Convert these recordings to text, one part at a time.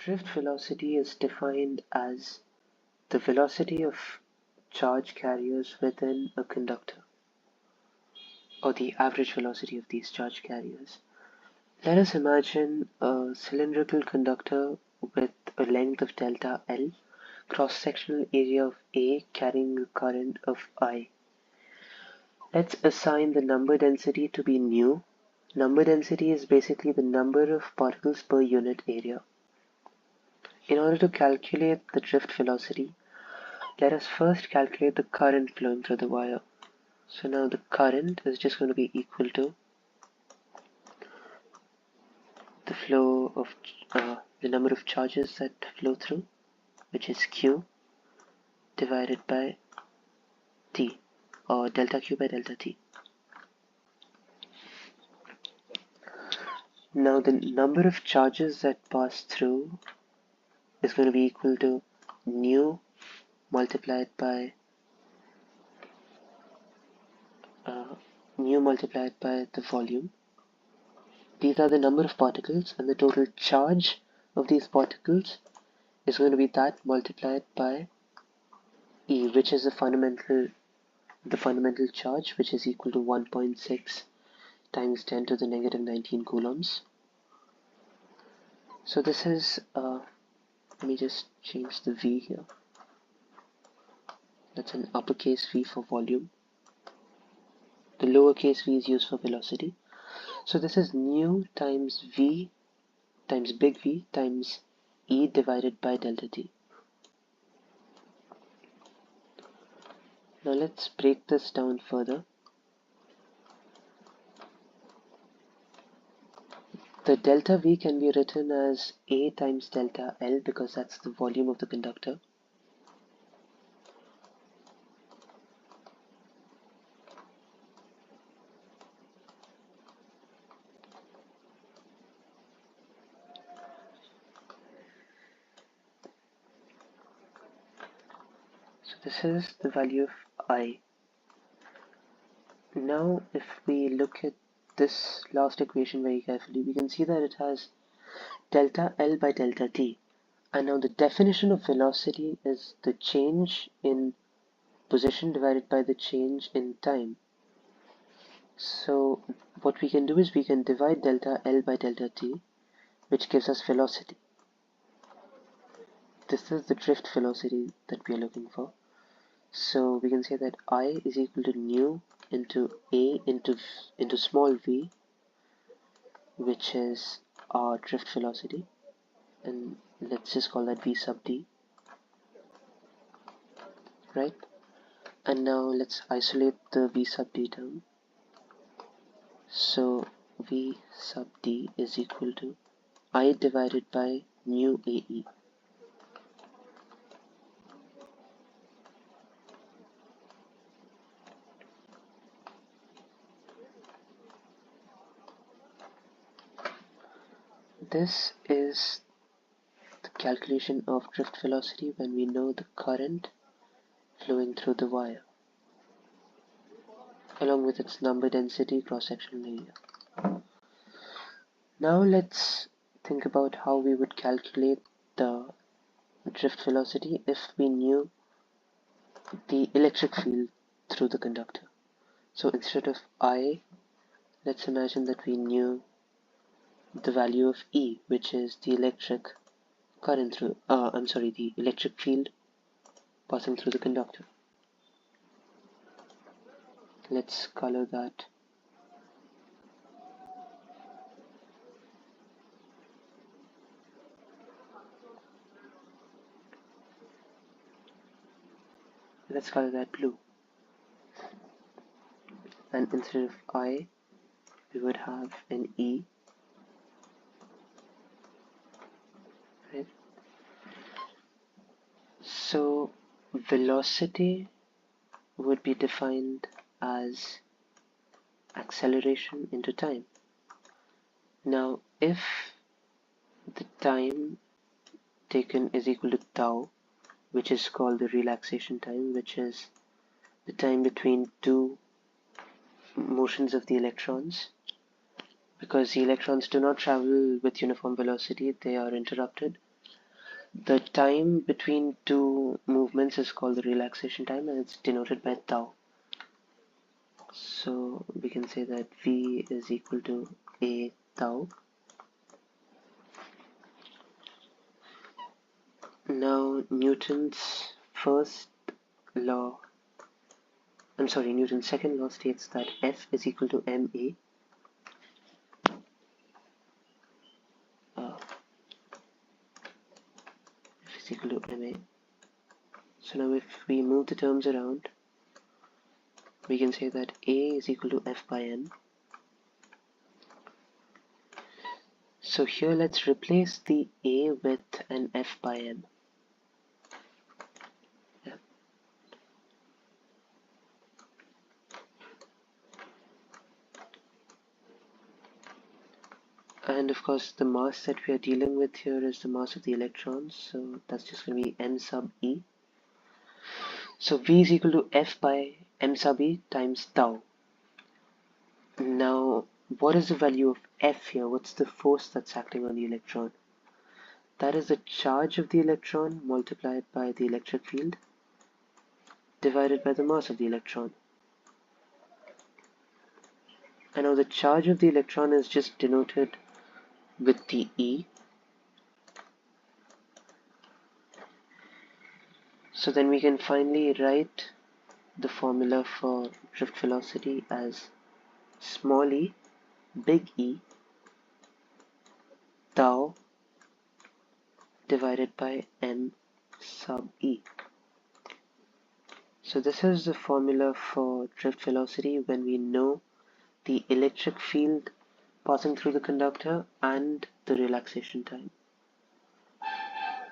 Drift velocity is defined as the velocity of charge carriers within a conductor, or the average velocity of these charge carriers. Let us imagine a cylindrical conductor with a length of delta L, cross-sectional area of A carrying a current of I. Let's assign the number density to be nu. Number density is basically the number of particles per unit area. In order to calculate the drift velocity, let us first calculate the current flowing through the wire. So now the current is just going to be equal to the flow of the number of charges that flow through, which is Q, divided by T, or delta Q by delta T. Now the number of charges that pass through is going to be equal to nu multiplied by the volume. These are the number of particles, and the total charge of these particles is going to be that multiplied by E, which is the fundamental charge, which is equal to 1.6 times 10 to the negative 19 coulombs. So this is, let me just change the V here. That's an uppercase V for volume. The lowercase v is used for velocity. So this is nu times V times big V times E divided by delta T. Now let's break this down further. The delta V can be written as A times delta L because that's the volume of the conductor. So this is the value of I. Now if we look at this last equation very carefully, we can see that it has delta L by delta T. And now the definition of velocity is the change in position divided by the change in time. So what we can do is we can divide delta L by delta T, which gives us velocity. This is the drift velocity that we are looking for. So we can say that I is equal to nu into A into small v, which is our drift velocity, and let's just call that v sub d, right? And now let's isolate the v sub d term. So v sub d is equal to I divided by nu AE. This is the calculation of drift velocity when we know the current flowing through the wire, along with its number density, cross-sectional area. Now let's think about how we would calculate the drift velocity if we knew the electric field through the conductor. So instead of I, let's imagine that we knew the value of E, which is the electric current through, the electric field passing through the conductor. Let's color that. Let's color that blue. And instead of I, we would have an E. Right? So velocity would be defined as acceleration into time. Now if the time taken is equal to tau, which is called the relaxation time, which is the time between two motions of the electrons, because the electrons do not travel with uniform velocity, they are interrupted. The time between two movements is called the relaxation time, and it's denoted by tau. So we can say that V is equal to A tau. Now Newton's second law states that F is equal to ma. F is equal to ma. So now if we move the terms around, we can say that A is equal to F by m. So here let's replace the A with an F by m. And of course the mass that we are dealing with here is the mass of the electrons, so that's just going to be m sub e. So V is equal to F by m sub e times tau. Now what is the value of F here? What's the force that's acting on the electron? That is the charge of the electron multiplied by the electric field divided by the mass of the electron. And now the charge of the electron is just denoted with the E. So then we can finally write the formula for drift velocity as small e, big E, tau divided by m sub e. So this is the formula for drift velocity when we know the electric field passing through the conductor and the relaxation time.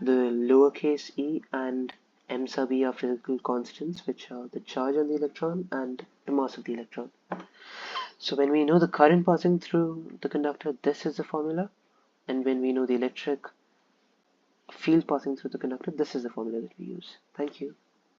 The lowercase e and m sub e are physical constants, which are the charge on the electron and the mass of the electron. So when we know the current passing through the conductor, this is the formula, and when we know the electric field passing through the conductor, this is the formula that we use. Thank you.